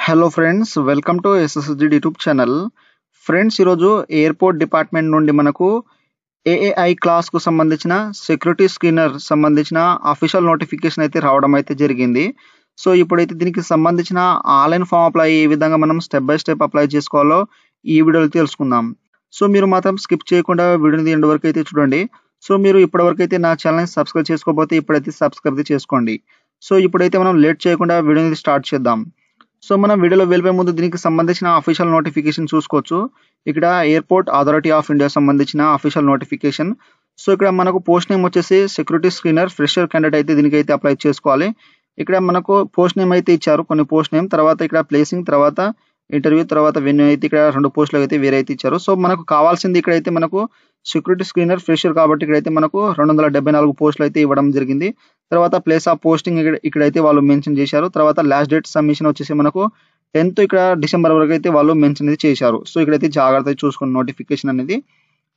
Hello friends, welcome to SSG YouTube channel. Friends, ఈరోజు airport department నుండి మనకు AAI క్లాస్కు సంబంధించిన సెక్యూరిటీ స్క్రీనర్ సంబంధించిన అఫీషియల్ నోటిఫికేషన్ అయితే రావడం అయితే జరిగింది. సో ఇప్పుడైతే దీనికి సంబంధించిన ఆన్లైన్ ఫామ్ అప్లై ఏ విధంగా మనం స్టెప్ బై స్టెప్ అప్లై చేసుకోవాలో ఈ వీడియోలో తెలుసుకుందాం. సో మీరు మాత్రం స్కిప్ చేయకుండా వీడియోని ఎండ్ వరకు అయితే చూడండి. సో మీరు ఇప్పటివరకు అయితే నా ఛానల్ని సబ్స్క్రైబ్ చేసుకోకపోతే ఇప్పుడైతే సబ్స్క్రైబ్ చేసుకోండి. సో ఇప్పుడైతే మనం లేట్ చేయకుండా వీడియోని స్టార్ట్ చేద్దాం. సో మనం వీడియోలో వెళ్ళిపోయే ముందు దీనికి సంబంధించిన అఫీషియల్ నోటిఫికేషన్ చూసుకోవచ్చు. ఇక్కడ ఎయిర్పోర్ట్ అథారిటీ ఆఫ్ ఇండియా సంబంధించిన అఫీషియల్ నోటిఫికేషన్. సో ఇక్కడ మనకు పోస్ట్ నేమ్ వచ్చేసి సెక్యూరిటీ స్క్రీనర్ ఫ్రెషర్ క్యాండిడేట్ అయితే దీనికైతే అప్లై చేసుకోవాలి. ఇక్కడ మనకు పోస్ట్ నేమ్ అయితే ఇచ్చారు, కొన్ని పోస్ట్ నేమ్, తర్వాత ఇక్కడ ప్లేసింగ్, తర్వాత ఇంటర్వ్యూ, తర్వాత వెన్యూ అయితే ఇక్కడ 2 పోస్టులు అయితే వేరే అయితే ఇచ్చారు. సో మనకు కావాల్సింది ఇక్కడైతే మనకు సెక్యూరిటీ స్క్రీనర్ ఫ్రెషర్ కాబట్టి ఇక్కడైతే మనకు 274 పోస్టులు అయితే ఇవ్వడం జరిగింది. తర్వాత ప్లేస్ ఆఫ్ పోస్టింగ్ ఇక్కడైతే వాళ్ళు మెన్షన్ చేశారు. తర్వాత లాస్ట్ డేట్ సబ్మిషన్ వచ్చేసి మనకు 10th ఇక్కడ డిసెంబర్ వరకు అయితే వాళ్ళు మెన్షన్ అయితే చేశారు. సో ఇక్కడైతే జాగ్రత్తగా చూసుకున్న నోటిఫికేషన్ అనేది.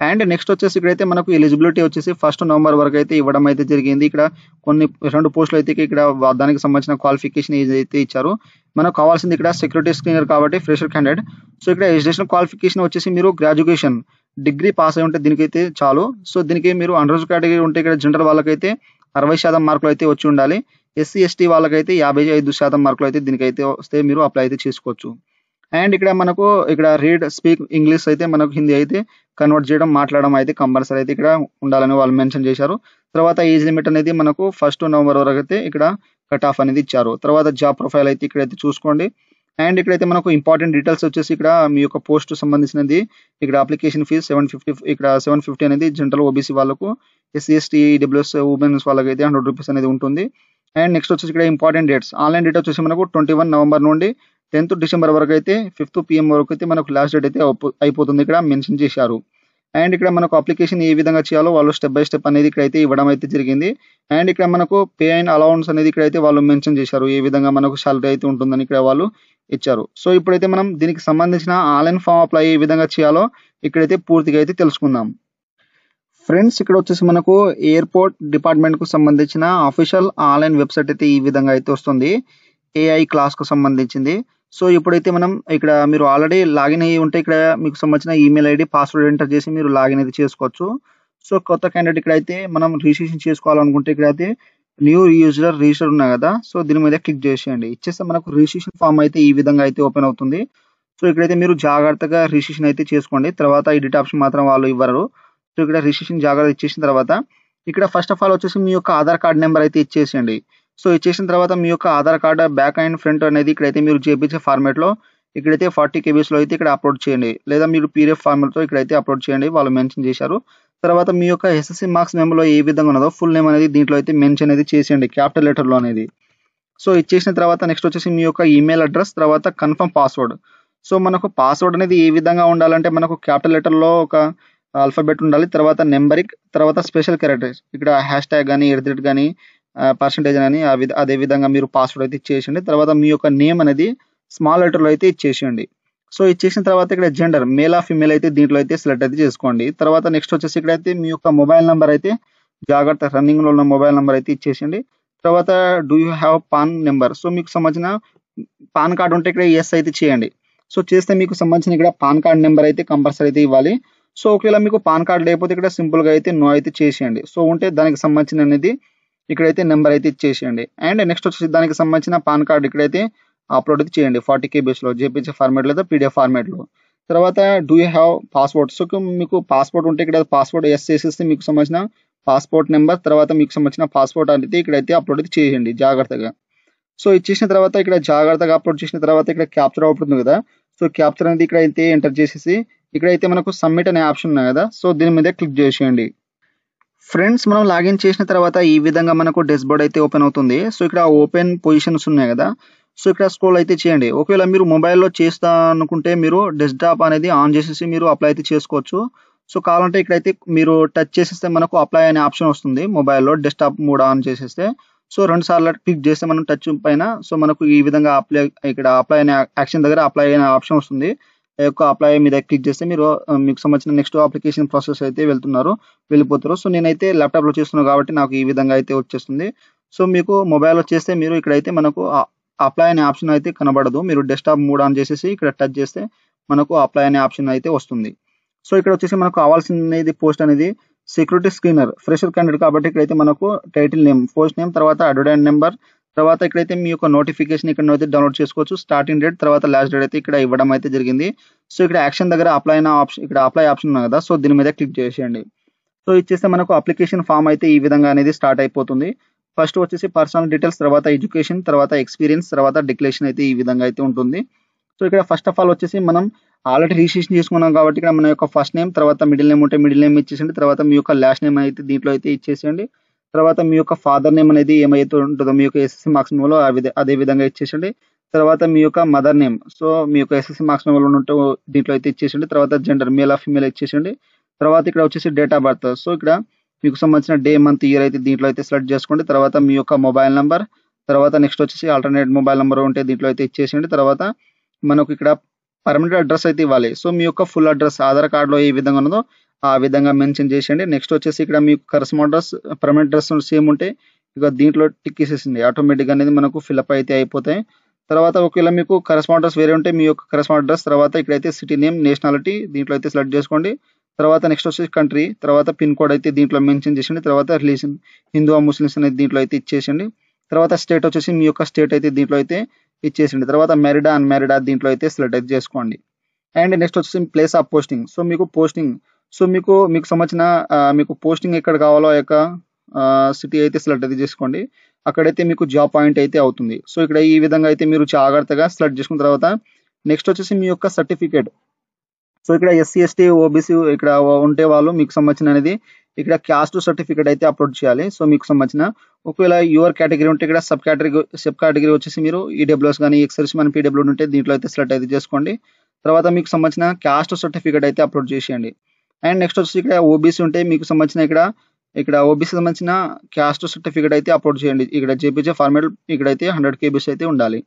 అండ్ నెక్స్ట్ వచ్చేసి ఇక్కడైతే మనకు ఎలిజిబిలిటీ వచ్చేసి 1 నవంబర్ వరకు అయితే ఇవ్వడం అయితే జరిగింది. ఇక్కడ కొన్ని 2 పోస్టులు అయితే ఇక్కడ దానికి సంబంధించిన క్వాలిఫికేషన్ ఏదైతే ఇచ్చారు. మనకు కావాల్సింది ఇక్కడ సెక్యూరిటీ స్క్రీనర్ కాబట్టి ఫ్రెషర్ క్యాండిడేట్. సో ఇక్కడ ఎడ్యుకేషన్ క్వాలిఫికేషన్ వచ్చేసి మీరు గ్రాడ్యుయేషన్ డిగ్రీ పాస్ అయి ఉంటే దీనికైతే చాలు. సో దీనికి మీరు అండర్ కేటగిరీ ఉంటే ఇక్కడ జనరల్ వాళ్ళకైతే 60% మార్కులు అయితే వచ్చి ఉండాలి. ఎస్సీ ఎస్టీ వాళ్ళకైతే 55% మార్కులు అయితే దీనికైతే వస్తే మీరు అప్లై అయితే చేసుకోవచ్చు. అండ్ ఇక్కడ మనకు ఇక్కడ రీడ్ స్పీక్ ఇంగ్లీష్ అయితే మనకు హిందీ అయితే కన్వర్ట్ చేయడం, మాట్లాడడం అయితే కంపల్సరీ అయితే ఇక్కడ ఉండాలని వాళ్ళు మెన్షన్ చేశారు. తర్వాత ఏజ్ లిమిట్ అనేది మనకు 1 నవంబర్ వరకు అయితే ఇక్కడ కట్ ఆఫ్ అనేది ఇచ్చారు. తర్వాత జాబ్ ప్రొఫైల్ అయితే ఇక్కడైతే చూసుకోండి. అండ్ ఇక్కడైతే మనకు ఇంపార్టెంట్ డీటెయిల్స్ వచ్చేసి ఇక్కడ మీ యొక్క పోస్ట్ సంబంధించినది ఇక్కడ అప్లికేషన్ ఫీజు 750, ఇక్కడ 750 అనేది జనరల్ ఓబీసీ వాళ్ళకు, ఎస్సీ ఎస్టీ డబ్ల్యూఎస్ ఉమెన్స్ వాళ్ళకి అయితే 100 రూపీస్ అనేది ఉంటుంది. అండ్ నెక్స్ట్ వచ్చేసి ఇక్కడ ఇంపార్టెంట్ డేట్స్, ఆన్లైన్ డేట్ వచ్చేసి మనకు 21 నవంబర్ నుండి 10th డిసెంబర్ వరకు అయితే 5 PM వరకు అయితే మనకు లాస్ట్ డేట్ అయితే అయిపోతుంది ఇక్కడ మెన్షన్ చేశారు. అండ్ ఇక్కడ మనకు అప్లికేషన్ ఏ విధంగా చేయాలో వాళ్ళు స్టెప్ బై స్టెప్ అనేది ఇక్కడైతే ఇవ్వడం అయితే జరిగింది. అండ్ ఇక్కడ మనకు పే అండ్ అలౌన్స్ అనేది ఇక్కడైతే వాళ్ళు మెన్షన్ చేశారు, ఏ విధంగా మనకు సాలరీ అయితే ఉంటుందని ఇక్కడ వాళ్ళు ఇచ్చారు. సో ఇప్పుడైతే మనం దీనికి సంబంధించిన ఆన్లైన్ ఫామ్ అప్లై ఏ విధంగా చేయాలో ఇక్కడైతే పూర్తిగా అయితే తెలుసుకుందాం. ఫ్రెండ్స్, ఇక్కడ వచ్చేసి మనకు ఎయిర్పోర్ట్ డిపార్ట్మెంట్కు సంబంధించిన అఫీషియల్ ఆన్లైన్ వెబ్సైట్ అయితే ఈ విధంగా అయితే వస్తుంది, ఏఐ క్లాస్కు సంబంధించింది. సో ఇప్పుడైతే మనం ఇక్కడ మీరు ఆల్రెడీ లాగిన్ అయ్యి ఉంటే ఇక్కడ మీకు సంబంధించిన ఈమెయిల్ ఐడి పాస్వర్డ్ ఎంటర్ చేసి మీరు లాగిన్ అయితే చేసుకోవచ్చు. సో కొత్త క్యాండిడేట్ ఇక్కడైతే మనం రిజిస్ట్రేషన్ చేసుకోవాలనుకుంటే ఇక్కడైతే న్యూ యూజర్ రిజిస్టర్ ఉన్నాయి కదా, సో దీని మీద క్లిక్ చేసేయండి. ఇచ్చేస్తే మనకు రిజిస్ట్రేషన్ ఫామ్ అయితే ఈ విధంగా అయితే ఓపెన్ అవుతుంది. సో ఇక్కడైతే మీరు జాగ్రత్తగా రిజిస్ట్రేషన్ అయితే చేసుకోండి. తర్వాత ఎడిట్ ఆప్షన్ మాత్రం వాళ్ళు ఇవ్వరు. సో ఇక్కడ రిజిస్ట్రేషన్ జాగ్రత్త ఇచ్చేసిన తర్వాత ఇక్కడ ఫస్ట్ ఆఫ్ ఆల్ వచ్చేసి మీ యొక్క ఆధార్ కార్డ్ నెంబర్ అయితే ఇచ్చేసేయండి. సో ఇచ్చేసిన తర్వాత మీ యొక్క Aadhaar card back and front అనేది ఇక్కడైతే మీరు చేపించే ఫార్మేట్లో ఇక్కడైతే 40 KBs అయితే ఇక్కడ అప్లోడ్ చేయండి, లేదా మీరు PDF ఫార్మాట్తో ఇక్కడైతే అప్లోడ్ చేయండి, వాళ్ళు మెన్షన్ చేశారు. తర్వాత మీ యొక్క SSC మార్క్స్ నేమ్లో ఏ విధంగా ఉన్నదో ఫుల్ నేమ్ అనేది దీంట్లో అయితే మెన్షన్ అనేది చేసేయండి క్యాపిటల్ లెటర్లో అనేది. సో ఇచ్చేసిన తర్వాత నెక్స్ట్ వచ్చేసి మీ యొక్క ఈమెయిల్ అడ్రస్, తర్వాత కన్ఫర్మ్ పాస్వర్డ్. సో మనకు పాస్వర్డ్ అనేది ఏ విధంగా ఉండాలంటే మనకు క్యాపిటల్ లెటర్లో ఒక ఆల్ఫాబెట్ ఉండాలి, తర్వాత నెంబరిక్, తర్వాత స్పెషల్ క్యారెక్టర్స్ ఇక్కడ #, కానీ @ కానీ పర్సంటేజ్ అని అదే విధంగా మీరు పాస్వర్డ్ అయితే ఇచ్చేసేయండి. తర్వాత మీ యొక్క నేమ్ అనేది స్మాల్ లెటర్లో అయితే ఇచ్చేసేయండి. సో ఇచ్చేసిన తర్వాత ఇక్కడ జెండర్ మేల్ ఆ ఫీమేల్ అయితే దీంట్లో అయితే సెలెక్ట్ అయితే చేసుకోండి. తర్వాత నెక్స్ట్ వచ్చేసి ఇక్కడైతే మీ యొక్క మొబైల్ నెంబర్ అయితే జాగ్రత్త రన్నింగ్లో ఉన్న మొబైల్ నెంబర్ అయితే ఇచ్చేసేయండి. తర్వాత do you have pan number, so మీకు సంబంధించిన పాన్ కార్డ్ ఉంటే ఇక్కడ ఎస్ అయితే చేయండి. సో చేస్తే మీకు సంబంధించిన ఇక్కడ పాన్ కార్డ్ నెంబర్ అయితే కంపల్సరీ అయితే ఇవ్వాలి. సో ఒకవేళ మీకు పాన్ కార్డ్ లేకపోతే ఇక్కడ సింపుల్గా అయితే నో అయితే చేసేయండి. సో ఉంటే దానికి సంబంధించిన అనేది ఇక్కడైతే నెంబర్ అయితే ఇచ్చేసేయండి. అండ్ నెక్స్ట్ వచ్చేసి దానికి సంబంధించిన పాన్ కార్డ్ ఇక్కడైతే అప్లోడ్ అయితే చేయండి 40 KBsలో JPG ఫార్మాట్ లేదా PDF ఫార్మాట్లో. తర్వాత do you have passport, so మీకు పాస్పోర్ట్ ఉంటే ఇక్కడ పాస్పోర్ట్ ఎస్ చేసేస్తే మీకు సంబంధించిన పాస్పోర్ట్ నెంబర్, తర్వాత మీకు సంబంధించిన పాస్పోర్ట్ అనేది ఇక్కడైతే అప్లోడ్ అయితే చేయండి జాగ్రత్తగా. సో ఇచ్చేసిన తర్వాత ఇక్కడ జాగ్రత్తగా అప్లోడ్ చేసిన తర్వాత ఇక్కడ క్యాప్చర్ అవుతుంది కదా, సో క్యాప్చర్ అనేది ఇక్కడైతే ఎంటర్ చేసేసి ఇక్కడైతే మనకు సబ్మిట్ అనే ఆప్షన్ ఉన్నాయి కదా, సో దీని మీద క్లిక్ చేసేయండి. ఫ్రెండ్స్, మనం లాగిన్ చేసిన తర్వాత ఈ విధంగా మనకు డాష్బోర్డ్ అయితే ఓపెన్ అవుతుంది. సో ఇక్కడ ఓపెన్ పొజిషన్స్ ఉన్నాయి కదా, సో ఇక్కడ స్క్రోల్ అయితే చేయండి. ఒకవేళ మీరు మొబైల్లో చేస్తా అనుకుంటే మీరు డెస్క్టాప్ అనేది ఆన్ చేసేసి మీరు అప్లై అయితే చేసుకోవచ్చు. సో కావాలంటే ఇక్కడైతే మీరు టచ్ చేసేస్తే మనకు అప్లై అనే ఆప్షన్ వస్తుంది మొబైల్లో, డెస్క్టాప్ మోడ్ ఆన్ చేసేస్తే. సో 2 సార్లు క్లిక్ చేస్తే మనం టచ్ పైన సో మనకు ఈ విధంగా ఇక్కడ అప్లై అనే యాక్షన్ దగ్గర అప్లై అనే ఆప్షన్ వస్తుంది. ఈ యొక్క అప్లై మీద క్లిక్ చేస్తే మీరు మీకు సంబంధించిన నెక్స్ట్ అప్లికేషన్ ప్రాసెస్ అయితే వెళ్ళిపోతారు. సో నేనైతే ల్యాప్టాప్లో చేస్తున్నాను కాబట్టి నాకు ఈ విధంగా అయితే వచ్చేస్తుంది. సో మీకు మొబైల్లో చేస్తే మీరు ఇక్కడైతే మనకు అప్లై అనే ఆప్షన్ అయితే కనబడదు. మీరు డెస్క్‌టాప్ మోడ్ ఆన్ చేసేసి ఇక్కడ టచ్ చేస్తే మనకు అప్లై అనే ఆప్షన్ అయితే వస్తుంది. సో ఇక్కడ వచ్చేసి మనకు కావాల్సినది పోస్ట్ అనేది సెక్యూరిటీ స్క్రీనర్ ఫ్రెషర్ క్యాండిడేట్ కాబట్టి ఇక్కడైతే మనకు టైటిల్ నేమ్, పోస్ట్ నేమ్, తర్వాత అడ్వర్టైజ్ నెంబర్, తర్వాత ఇక్కడైతే మీ యొక్క నోటిఫికేషన్ ఇక్కడ డౌన్లోడ్ చేసుకోవచ్చు. స్టార్టింగ్ డేట్, తర్వాత లాస్ట్ డేట్ అయితే ఇక్కడ ఇవ్వడం అయితే జరిగింది. సో ఇక్కడ యాక్షన్ దగ్గర అప్లై అనే ఆప్షన్, ఇక్కడ అప్లై ఆప్షన్ ఉంది కదా, సో దీని మీద క్లిక్ చేసేయండి. సో ఇచ్చేస్తే మనకు అప్లికేషన్ ఫామ్ అయితే ఈ విధంగా అనేది స్టార్ట్ అయిపోతుంది. ఫస్ట్ వచ్చేసి పర్సనల్ డీటెయిల్స్, తర్వాత ఎడ్యుకేషన్, తర్వాత ఎక్స్పీరియన్స్, తర్వాత డిక్లరేషన్ అయితే ఈ విధంగా అయితే ఉంటుంది. సో ఇక్కడ ఫస్ట్ ఆఫ్ ఆల్ వచ్చేసి మనం ఆల్రెడీ రిజిస్ట్రేషన్ చేసుకున్నాం కాబట్టి ఇక్కడ మన యొక్క ఫస్ట్ నేమ్, తర్వాత మిడిల్ నేమ్ ఉంటే మిడిల్ నేమ్ ఇచ్చేసండి, తర్వాత మీ యొక్క లాస్ట్ నేమ్ అయితే దీంట్లో అయితే ఇచ్చేసేయండి, తర్వాత మీ యొక్క ఫాదర్ నేమ్ అనేది ఏమైతే ఉంటుందో మీ యొక్క ఎస్ఎస్సి మార్క్స్ మెమోలో అదే విధంగా ఇచ్చేసండి, తర్వాత మీ యొక్క మదర్ నేమ్, సో మీ యొక్క ఎస్ఎస్సి మార్క్స్ మెమోలో ఉంటూ దీంట్లో అయితే ఇచ్చేసండి, తర్వాత జెండర్ మేల్ ఆర్ ఫీమేల్ ఇచ్చేసండి, తర్వాత ఇక్కడ వచ్చేసి డేట్ ఆఫ్ బర్త్, సో ఇక్కడ మీకు సంబంధించిన డే, మంత్, ఇయర్ అయితే దీంట్లో అయితే సెలెక్ట్ చేసుకోండి, తర్వాత మీ యొక్క మొబైల్ నెంబర్, తర్వాత నెక్స్ట్ వచ్చేసి ఆల్టర్నేట్ మొబైల్ నెంబర్ ఉంటే దీంట్లో అయితే ఇచ్చేసేయండి, తర్వాత మనకు ఇక్కడ పర్మనెంట్ అడ్రస్ అయితే ఇవ్వాలి. సో మీ యొక్క ఫుల్ అడ్రస్ ఆధార్ కార్డులో ఏ విధంగా ఉన్నదో ఆ విధంగా మెన్షన్ చేసేయండి. నెక్స్ట్ వచ్చేసి ఇక్కడ మీకు correspond address, permanent address same ఉంటే ఇక దీంట్లో టిక్ ఇసేసింది, ఆటోమేటిక్గా అనేది మనకు ఫిల్అప్ అయితే అయిపోతాయి. తర్వాత ఒకవేళ మీకు కరెస్పాండ్ అడ్రస్ వేరే ఉంటే మీ యొక్క కరెస్పాండ్ అడ్రస్, తర్వాత ఇక్కడైతే సిటీ నేమ్, నేషనాలిటీ దీంట్లో అయితే సెలెక్ట్ చేసుకోండి, తర్వాత నెక్స్ట్ వచ్చేసి కంట్రీ, తర్వాత పిన్ కోడ్ అయితే దీంట్లో మెన్షన్ చేసేయండి, తర్వాత రిలీజన్ హిందూ ఆ ముస్లిమ్స్ అనేది దీంట్లో అయితే ఇచ్చేసేయండి, తర్వాత స్టేట్ వచ్చేసి మీ యొక్క స్టేట్ అయితే దీంట్లో అయితే ఇచ్చేసింది, తర్వాత మ్యారీడా అన్మ్యారీడా దీంట్లో అయితే సెలెక్ట్ అయితే చేసుకోండి. అండ్ నెక్స్ట్ వచ్చేసి ప్లేస్ ఆఫ్ పోస్టింగ్, సో మీకు పోస్టింగ్, సో మీకు సంబంధించిన మీకు పోస్టింగ్ ఎక్కడ కావాలో ఆ యొక్క సిటీ అయితే సెలెక్ట్ అయితే చేసుకోండి, అక్కడైతే మీకు జాబ్ పాయింట్ అయితే అవుతుంది. సో ఇక్కడ ఈ విధంగా అయితే మీరు జాగ్రత్తగా సెలెక్ట్ చేసుకున్న తర్వాత నెక్స్ట్ వచ్చేసి మీ యొక్క సర్టిఫికేట్, సో ఇక్కడ ఎస్సీ ఎస్టీ ఓబీసీ ఇక్కడ ఉంటే వాళ్ళు మీకు సంబంధించిన అనేది ఇక్కడ క్యాస్ట్ సర్టిఫికేట్ అయితే అప్లోడ్ చేయాలి. సో మీకు సంబంధించిన ఒకవేళ యువర్ కేటగిరీ ఉంటే ఇక్కడ సబ్ కేటగిరీ వచ్చేసి మీరు ఈడబ్ల్యూఎస్ కానీ ఎక్సర్స్ మన పీడబ్ల్యూ ఉంటే దీంట్లో అయితే సెలెక్ట్ అయితే చేసుకోండి, తర్వాత మీకు సంబంధించిన క్యాస్ట్ సర్టిఫికేట్ అయితే అప్లోడ్ చేసేయండి. అండ్ నెక్స్ట్ వచ్చేసి ఇక్కడ ఓబీసీ ఉంటే మీకు సంబంధించిన ఇక్కడ ఓబీసీ సంబంధించిన క్యాస్ట్ సర్టిఫికేట్ అయితే అప్లోడ్ చేయండి. ఇక్కడ జేపీజే ఫార్మాట్ ఇక్కడైతే 100 KB అయితే ఉండాలి.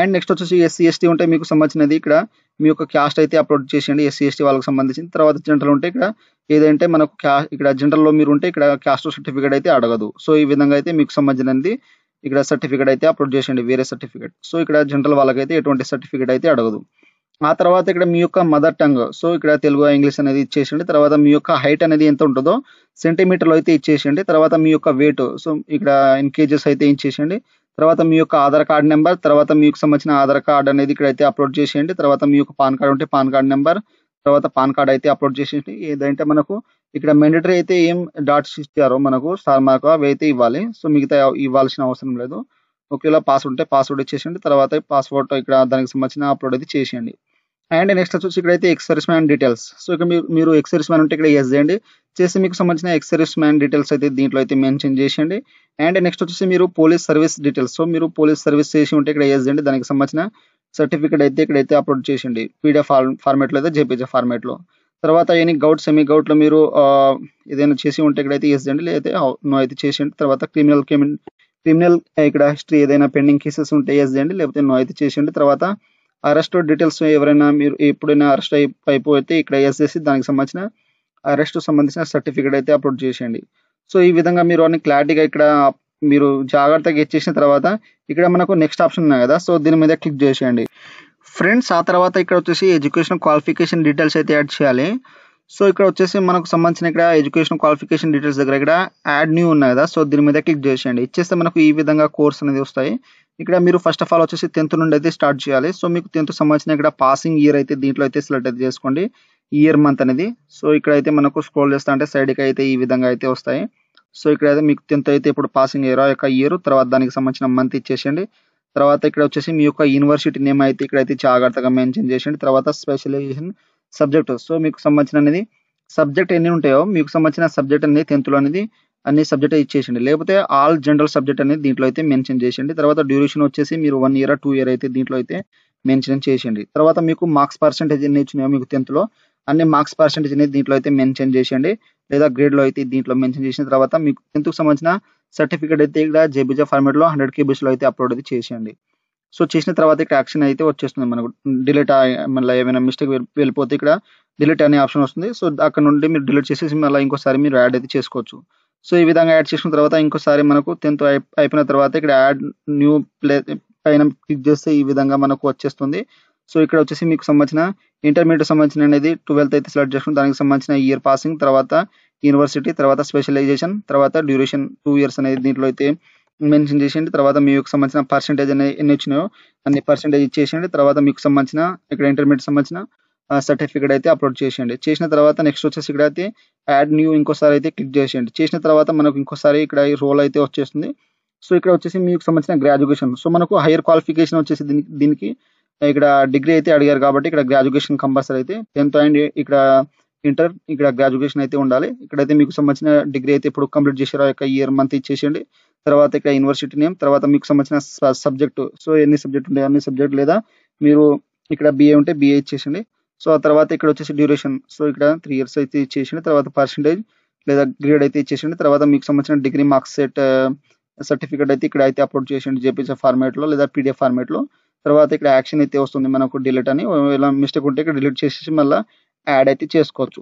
అండ్ నెక్స్ట్ వచ్చేసి ఎస్సీ ఎస్టీ ఉంటే మీకు సంబంధించినది ఇక్కడ మీ యొక్క క్యాస్ట్ అయితే అప్లోడ్ చేసేయండి, ఎస్సీ ఎస్టీ వాళ్ళకి సంబంధించింది. తర్వాత జనరల్ ఉంటే ఇక్కడ ఏదంటే మనకు ఇక్కడ జనరల్లో మీరు ఉంటే ఇక్కడ క్యాస్ట్ సర్టిఫికేట్ అయితే అడగదు. సో ఈ విధంగా అయితే మీకు సంబంధించినది ఇక్కడ సర్టిఫికేట్ అయితే అప్లోడ్ చేసేయండి, వేరే సర్టిఫికేట్. సో ఇక్కడ జనరల్ వాళ్ళకైతే ఎటువంటి సర్టిఫికేట్ అయితే అడగదు. ఆ తర్వాత ఇక్కడ మీ యొక్క మదర్ టంగ్, సో ఇక్కడ తెలుగు ఇంగ్లీష్ అనేది ఇచ్చేసేయండి, తర్వాత మీ యొక్క హైట్ అనేది ఎంత ఉంటుందో సెంటీమీటర్లో అయితే ఇచ్చేసేయండి, తర్వాత మీ యొక్క వెయిట్, సో ఇక్కడ ఇన్ కేజెస్ అయితే ఇచ్చేసేయండి, తర్వాత మీ యొక్క ఆధార్ కార్డ్ నెంబర్, తర్వాత మీకు సంబంధించిన ఆధార్ కార్డ్ అనేది ఇక్కడైతే అప్లోడ్ చేసేయండి, తర్వాత మీ యొక్క పాన్ కార్డ్ ఉంటే పాన్ కార్డ్ నెంబర్, తర్వాత పాన్ కార్డ్ అయితే అప్లోడ్ చేసేయండి. ఏదంటే మనకు ఇక్కడ మ్యాండేటరీ అయితే ఏం డాట్స్ ఇచ్చారో మనకు స్టార్ మార్క్ అవి అయితే ఇవ్వాలి, సో మిగతా ఇవ్వాల్సిన అవసరం లేదు. ఒకవేళ పాస్వర్డ్ ఉంటే పాస్వర్డ్ ఇచ్చేసేయండి, తర్వాత పాస్వర్డ్ ఇక్కడ దానికి సంబంధించిన అప్లోడ్ అయితే చేసేయండి. అండ్ నెక్స్ట్ వచ్చేసి ఇక్కడైతే ex service man details, so ఇక్కడ మీరు ఎక్స్ సర్వీస్ మ్యాన్ ఉంటే ఇక్కడ ఎస్ చేయండి, చేసి మీకు సంబంధించిన ఎక్స్ సర్వీస్ మ్యాన్ డీటెయిల్స్ అయితే దీంట్లో అయితే మెన్షన్ చేసేయండి. అండ్ నెక్స్ట్ వచ్చేసి మీరు పోలీస్ సర్వీస్ డీటెయిల్స్, సో మీరు పోలీస్ సర్వీస్ చేసి ఉంటే ఇక్కడ ఎస్ చేయండి, దానికి సంబంధించిన సర్టిఫికేట్ అయితే ఇక్కడైతే అప్లోడ్ చేసేయండి, పీడిఎఫ్ ఫార్మాట్లో అయితే జేపీజే ఫార్మాట్లో. తర్వాత ఎనీ గౌట్ సెమీ గౌట్లో మీరు ఏదైనా చేసి ఉంటే ఇక్కడైతే ఎస్ చేయండి, లేకపోతే నో అయితే చేసేయండి. తర్వాత క్రిమినల్ ఇక్కడ హిస్టరీ ఏదైనా పెండింగ్ కేసెస్ ఉంటే ఎస్ చేయండి, లేకపోతే నో అయితే చేసేయండి. తర్వాత అరెస్ట్ డీటెయిల్స్ ఎవరైనా మీరు ఎప్పుడైనా అరెస్ట్ అయిపోతే ఇక్కడ ఎస్ చేసి దానికి సంబంధించిన అరెస్ట్ సంబంధించిన సర్టిఫికేట్ అయితే అప్లోడ్ చేసేయండి. సో ఈ విధంగా మీరు అన్ని క్లారిటీగా ఇక్కడ మీరు జాగ్రత్తగా ఇచ్చేసిన తర్వాత ఇక్కడ మనకు నెక్స్ట్ ఆప్షన్ ఉన్నాయి కదా, సో దీని మీద క్లిక్ చేసేయండి ఫ్రెండ్స్. ఆ తర్వాత ఇక్కడ వచ్చేసి ఎడ్యుకేషన్ క్వాలిఫికేషన్ డీటెయిల్స్ అయితే యాడ్ చేయాలి. సో ఇక్కడ వచ్చేసి మనకు సంబంధించిన ఇక్కడ ఎడ్యుకేషన్ క్వాలిఫికేషన్ డీటెయిల్స్ దగ్గర ఇక్కడ యాడ్ న్యూ ఉన్నాయి కదా, సో దీని మీద క్లిక్ చేసేయండి. ఇచ్చేస్తే మనకు ఈ విధంగా కోర్స్ అనేది వస్తాయి. ఇక్కడ మీరు ఫస్ట్ ఆఫ్ ఆల్ వచ్చేసి 10th నుండి అయితే స్టార్ట్ చేయాలి. సో మీకు 10th సంబంధించిన ఇక్కడ పాసింగ్ ఇయర్ అయితే దీంట్లో అయితే సెలెక్ట్ అయితే చేసుకోండి, ఇయర్ మంత్ అనేది. సో ఇక్కడైతే మనకు స్క్రోల్ చేస్తా అంటే సైడ్కి అయితే ఈ విధంగా అయితే వస్తాయి. సో ఇక్కడైతే మీకు 10th అయితే ఇప్పుడు పాసింగ్ ఇయర్ యొక్క ఇయర్, తర్వాత దానికి సంబంధించిన మంత్ ఇచ్చేసేయండి. తర్వాత ఇక్కడ వచ్చేసి మీ యొక్క యూనివర్సిటీ నేమ్ అయితే ఇక్కడైతే జాగ్రత్తగా మెన్షన్ చేసేయండి. తర్వాత స్పెషలైజేషన్ సబ్జెక్ట్, సో మీకు సంబంధించిన అనేది సబ్జెక్ట్ ఎన్ని ఉంటాయో మీకు సంబంధించిన సబ్జెక్ట్ అనేది 10th అనేది అన్ని సబ్జెక్ట్ ఇచ్చేసిండి, లేకపోతే ఆల్ జనరల్ సబ్జెక్ట్ అనేది దీంట్లో అయితే మెన్షన్ చేసేయండి. తర్వాత డ్యూరేషన్ వచ్చేసి మీరు 1 year 2 year అయితే దీంట్లో అయితే మెన్షన్ చేసేయండి. తర్వాత మీకు మార్క్స్ పర్సెంటేజ్ ఎన్ని ఇచ్చినాయో మీకు 10th అన్ని మార్క్స్ పర్సెంటేజ్ అనేది దీంట్లో అయితే మెన్షన్ చేసేయండి, లేదా గ్రేడ్లో అయితే దీంట్లో మెన్షన్ చేసిన తర్వాత మీకు 10th సంబంధించిన సర్టిఫికేట్ అయితే ఇక్కడ జేపీజే ఫార్మాట్లో 100 KB అయితే అప్లోడ్ అయితే చేసేయండి. సో చేసిన తర్వాత ఇక్కడ యాక్షన్ అయితే వచ్చేస్తుంది మనకు, డిలీట్ మళ్ళీ ఏమైనా మిస్టేక్ వెళ్ళిపోతే ఇక్కడ డిలీట్ అనే ఆప్షన్ వస్తుంది. సో అక్కడ నుండి మీరు డిలీట్ చేసేసి మళ్ళీ ఇంకోసారి మీరు యాడ్ అయితే చేసుకోవచ్చు. సో ఈ విధంగా యాడ్ చేసుకున్న తర్వాత ఇంకోసారి మనకు 10th అయిపోయిన తర్వాత ఇక్కడ యాడ్ న్యూ పైన క్లిక్ చేస్తే ఈ విధంగా మనకు వచ్చేస్తుంది. సో ఇక్కడ వచ్చేసి మీకు సంబంధించిన ఇంటర్మీడియేట్ సంబంధించిన అనేది 12th అయితే సెలెక్ట్ చేసుకుని దానికి సంబంధించిన ఇయర్ పాసింగ్, తర్వాత యూనివర్సిటీ, తర్వాత స్పెషలైజేషన్, తర్వాత డ్యూరేషన్ 2 ఇయర్స్ అనేది దీంట్లో అయితే మెన్షన్ చేసేయండి. తర్వాత మీకు సంబంధించిన పర్సెంటేజ్ అనేది ఎన్ని వచ్చినాయో అన్ని పర్సెంటేజ్ ఇచ్చేసేయండి. తర్వాత మీకు సంబంధించిన ఇక్కడ ఇంటర్మీడియట్ సంబంధించిన సర్టిఫికేట్ అయితే అప్లోడ్ చేసేయండి. చేసిన తర్వాత నెక్స్ట్ వచ్చేసి ఇక్కడ అయితే యాడ్ న్యూ ఇంకోసారి అయితే క్లిక్ చేసేయండి. చేసిన తర్వాత మనకు ఇంకోసారి ఇక్కడ ఈ రోల్ అయితే వచ్చేస్తుంది. సో ఇక్కడ వచ్చేసి మీకు సంబంధించిన గ్రాడ్యుయేషన్, సో మనకు హైయర్ క్వాలిఫికేషన్ వచ్చేసి దీనికి ఇక్కడ డిగ్రీ అయితే అడిగారు కాబట్టి ఇక్కడ గ్రాడ్యుయేషన్ కంపల్సరీ అయితే 10th అండ్ ఇక్కడ ఇంటర్ ఇక్కడ గ్రాడ్యుయేషన్ అయితే ఉండాలి. ఇక్కడైతే మీకు సంబంధించిన డిగ్రీ అయితే ఇప్పుడు కంప్లీట్ చేశారో యొక్క ఇయర్ మంత్ ఇచ్చేసేయండి. తర్వాత ఇక్కడ యూనివర్సిటీ నేమ్, తర్వాత మీకు సంబంధించిన సబ్జెక్టు, సో ఎన్ని సబ్జెక్ట్ ఉంటాయి అన్ని సబ్జెక్ట్, లేదా మీరు ఇక్కడ BA ఉంటే BA ఇచ్చేసండి. సో ఆ తర్వాత ఇక్కడ వచ్చేసి డ్యూరేషన్, సో ఇక్కడ 3 ఇయర్స్ అయితే ఇచ్చేసండి. తర్వాత పర్సెంటేజ్ లేదా గ్రేడ్ అయితే ఇచ్చేసండి. తర్వాత మీకు సంబంధించిన డిగ్రీ మార్క్స్ సెట్ సర్టిఫికేట్ అయితే ఇక్కడ అయితే అప్లోడ్ చేసేయండి JPG ఫార్మాట్లో లేదా PDF ఫార్మాట్లో. తర్వాత ఇక్కడ యాక్షన్ అయితే వస్తుంది మనకు డిలీట్ అని, ఇలా మిస్టేక్ ఉంటే ఇక్కడ డిలీట్ చేసేసి మళ్ళీ యాడ్ అయితే చేసుకోవచ్చు.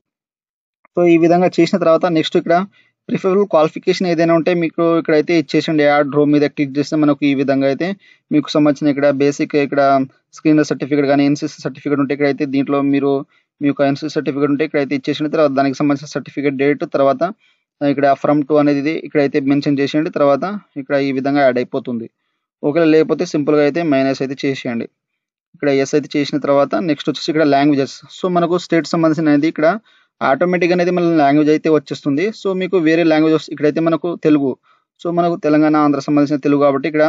సో ఈ విధంగా చేసిన తర్వాత నెక్స్ట్ ఇక్కడ ప్రిఫరబుల్ క్వాలిఫికేషన్ ఏదైనా ఉంటే మీకు ఇక్కడైతే ఇచ్చేసండి. యాడ్ రో మీద క్లిక్ చేస్తే మనకు ఈ విధంగా అయితే మీకు సంబంధించిన ఇక్కడ బేసిక్ ఇక్కడ స్క్రీన్ సర్టిఫికేట్ కానీ NCC సర్టిఫికేట్ ఉంటే ఇక్కడైతే దీంట్లో మీరు మీ యొక్క NCC సర్టిఫికేట్ ఉంటే ఇక్కడైతే ఇచ్చేసండి. తర్వాత దానికి సంబంధించిన సర్టిఫికేట్ డేట్, తర్వాత ఇక్కడ ఫ్రమ్ టు అనేది ఇక్కడైతే మెన్షన్ చేసేయండి. తర్వాత ఇక్కడ ఈ విధంగా యాడ్ అయిపోతుంది. ఒకవేళ లేకపోతే సింపుల్గా అయితే మైనస్ అయితే చేసేయండి. ఇక్కడ ఎస్ అయితే చేసిన తర్వాత నెక్స్ట్ వచ్చేసి ఇక్కడ లాంగ్వేజెస్, సో మనకు స్టేట్ సంబంధించిన అనేది ఇక్కడ ఆటోమేటిక్గా అనేది మన లాంగ్వేజ్ అయితే వచ్చేస్తుంది. సో మీకు వేరే లాంగ్వేజ్ ఇక్కడైతే మనకు తెలుగు, సో మనకు తెలంగాణ ఆంధ్ర సంబంధించిన తెలుగు కాబట్టి ఇక్కడ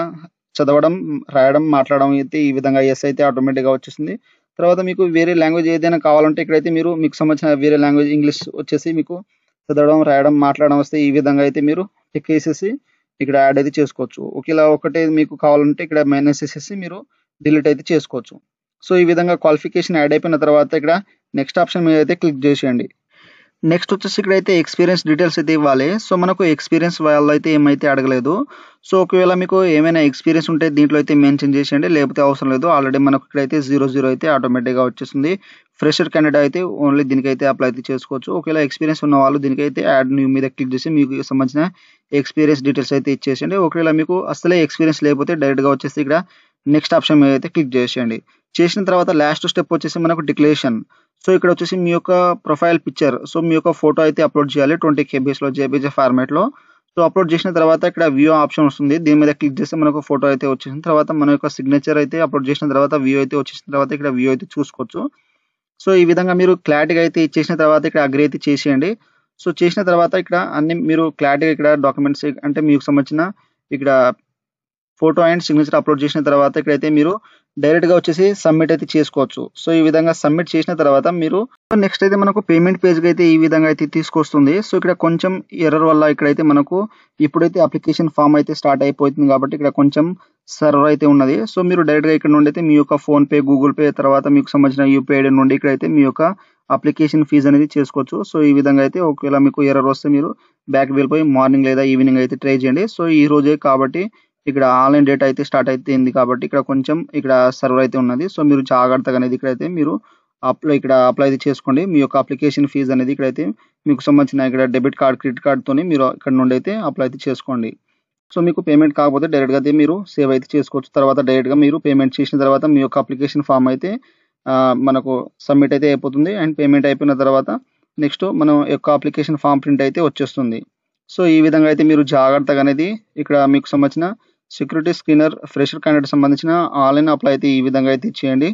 చదవడం రాయడం మాట్లాడడం అయితే ఈ విధంగా ఎస్ అయితే ఆటోమేటిక్గా వచ్చేస్తుంది. తర్వాత మీకు వేరే లాంగ్వేజ్ ఏదైనా కావాలంటే ఇక్కడైతే మీరు మీకు సంబంధించిన వేరే లాంగ్వేజ్ ఇంగ్లీష్ వచ్చేసి మీకు చదవడం రాయడం మాట్లాడడం వస్తే ఈ విధంగా అయితే మీరు టిక్ వేసేసి ఇక్కడ యాడ్ అయితే చేసుకోవచ్చు. ఒకేలా ఒకటే మీకు కావాలంటే ఇక్కడ మైనస్ చేసేసి మీరు డిలీట్ అయితే చేసుకోవచ్చు. సో ఈ విధంగా క్వాలిఫికేషన్ యాడ్ అయిపోయిన తర్వాత ఇక్కడ నెక్స్ట్ ఆప్షన్ మీద అయితే క్లిక్ చేసేయండి. నెక్స్ట్ వచ్చేసి ఇక్కడైతే ఎక్స్పీరియన్స్ డీటెయిల్స్ అయితే ఇవ్వాలి. సో మనకు ఎక్స్పీరియన్స్ వాళ్ళు అయితే ఏమైతే అడగలేదు. సో ఒకవేళ మీకు ఏమైనా ఎక్స్పీరియన్స్ ఉంటే దీంట్లో అయితే మెన్షన్ చేసేయండి, లేకపోతే అవసరం లేదు. ఆల్రెడీ మనకు ఇక్కడైతే 00 అయితే ఆటోమేటిక్గా వచ్చేస్తుంది. ఫ్రెషర్ క్యాండిడేట్ అయితే ఓన్లీ దీనికైతే అప్లై అయితే చేసుకోవచ్చు. ఒకవేళ ఎక్స్పీరియన్స్ ఉన్న వాళ్ళు దీనికైతే యాడ్ న్యూ మీద క్లిక్ చేసి మీకు సంబంధించిన ఎక్స్పీరియన్స్ డీటెయిల్స్ అయితే ఇచ్చేసేయండి. ఒకవేళ మీకు అసలే ఎక్స్పీరియన్స్ లేకపోతే డైరెక్ట్గా వచ్చేసి ఇక్కడ నెక్స్ట్ ఆప్షన్ మీద అయితే క్లిక్ చేసేయండి. చేసిన తర్వాత లాస్ట్ స్టెప్ వచ్చేసి మనకు డిక్లరేషన్. సో ఇక్కడ వచ్చేసి మీ యొక్క ప్రొఫైల్ పిక్చర్, సో మీ యొక్క ఫోటో అయితే అప్లోడ్ చేయాలి 20 KBలో JPG ఫార్మాట్లో. సో అప్లోడ్ చేసిన తర్వాత ఇక్కడ వ్యూ ఆప్షన్ వస్తుంది, దీని మీద క్లిక్ చేస్తే మనకు ఫోటో అయితే వచ్చేసిన తర్వాత మన యొక్క సిగ్నేచర్ అయితే అప్లోడ్ చేసిన తర్వాత వ్యూ అయితే వచ్చేసిన తర్వాత ఇక్కడ వ్యూ అయితే చూసుకోవచ్చు. సో ఈ విధంగా మీరు క్లారిటీగా అయితే ఇచ్చేసిన తర్వాత ఇక్కడ అగ్రీ అయితే చేసేయండి. సో చేసిన తర్వాత ఇక్కడ అన్ని మీరు క్లారిటీగా ఇక్కడ డాక్యుమెంట్స్ అంటే మీకు సంబంధించిన ఇక్కడ ఫోటో అండ్ సిగ్నేచర్ అప్లోడ్ చేసిన తర్వాత ఇక్కడైతే మీరు డైరెక్ట్గా వచ్చేసి సబ్మిట్ అయితే చేసుకోవచ్చు. సో ఈ విధంగా సబ్మిట్ చేసిన తర్వాత మీరు నెక్స్ట్ అయితే మనకు పేమెంట్ పేజ్కి అయితే ఈ విధంగా అయితే తీసుకొస్తుంది. సో ఇక్కడ కొంచెం ఎర్రర్ వల్ల ఇక్కడైతే మనకు ఇప్పుడైతే అప్లికేషన్ ఫామ్ అయితే స్టార్ట్ అయిపోతుంది కాబట్టి ఇక్కడ కొంచెం సర్వర్ అయితే ఉన్నది. సో మీరు డైరెక్ట్గా ఇక్కడ నుండి అయితే మీ యొక్క ఫోన్పే, గూగుల్ పే, తర్వాత మీకు సంబంధించిన UPI ID నుండి ఇక్కడైతే మీ యొక్క అప్లికేషన్ ఫీజు అనేది చేసుకోవచ్చు. సో ఈ విధంగా అయితే ఒకవేళ మీకు ఎర్రర్ వస్తే మీరు బ్యాక్ వెళ్ళిపోయి మార్నింగ్ లేదా ఈవినింగ్ అయితే ట్రై చేయండి. సో ఈ రోజే కాబట్టి ఇక్కడ ఆన్లైన్ డేట్ అయితే స్టార్ట్ అయిపోయింది కాబట్టి ఇక్కడ కొంచెం ఇక్కడ సర్వర్ అయితే ఉన్నది. సో మీరు జాగ్రత్తగా అనేది ఇక్కడైతే మీరు అప్లై అయితే చేసుకోండి. మీ యొక్క అప్లికేషన్ ఫీజు అనేది ఇక్కడైతే మీకు సంబంధించిన ఇక్కడ డెబిట్ కార్డ్, క్రెడిట్ కార్డ్తోని మీరు ఇక్కడ నుండి అయితే అప్లై అయితే చేసుకోండి. సో మీకు పేమెంట్ కాకపోతే డైరెక్ట్గా అయితే మీరు సేవ్ అయితే చేసుకోవచ్చు. తర్వాత డైరెక్ట్గా మీరు పేమెంట్ చేసిన తర్వాత మీ యొక్క అప్లికేషన్ ఫామ్ అయితే మనకు సబ్మిట్ అయితే అయిపోతుంది. అండ్ పేమెంట్ అయిపోయిన తర్వాత నెక్స్ట్ మనం యొక్క అప్లికేషన్ ఫామ్ ప్రింట్ అయితే వచ్చేస్తుంది. సో ఈ విధంగా అయితే మీరు జాగ్రత్తగా అనేది ఇక్కడ మీకు సంబంధించిన సెక్యూరిటీ స్క్రీనర్ ఫ్రెషర్ క్యాండిడేట్ సంబంధించిన ఆన్లైన్ అప్లై అయితే ఈ విధంగా అయితే చేయండి.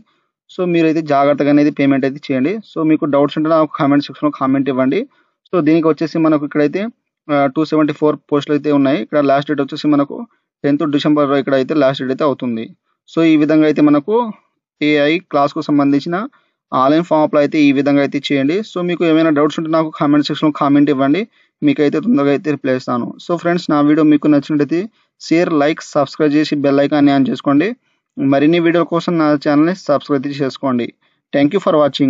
సో మీరైతే జాగ్రత్తగా అనేది పేమెంట్ అయితే చేయండి. సో మీకు డౌట్స్ ఉంటే నాకు కామెంట్ సెక్షన్లో కామెంట్ ఇవ్వండి. సో దీనికి వచ్చేసి మనకు ఇక్కడైతే 274 పోస్టులు అయితే ఉన్నాయి. ఇక్కడ లాస్ట్ డేట్ వచ్చేసి మనకు 10th డిసెంబర్ ఇక్కడ అయితే లాస్ట్ డేట్ అయితే అవుతుంది. సో ఈ విధంగా అయితే మనకు AI క్లాస్కు సంబంధించిన ఆన్లైన్ ఫామ్ అప్లై అయితే ఈ విధంగా అయితే చేయండి. సో మీకు ఏమైనా డౌట్స్ ఉంటే నాకు కామెంట్ సెక్షన్లో కామెంట్ ఇవ్వండి, మీకైతే తొందరగా అయితే రిప్లై ఇస్తాను. సో ఫ్రెండ్స్, నా వీడియో మీకు నచ్చినట్లయితే షేర్, లైక్, సబ్స్క్రైబ్ చేసి బెల్ ఐకాన్ని ఆన్ చేసుకోండి. మరిన్ని వీడియోల కోసం నా ఛానల్ని సబ్స్క్రైబ్ చేసుకోండి. Thank you for watching.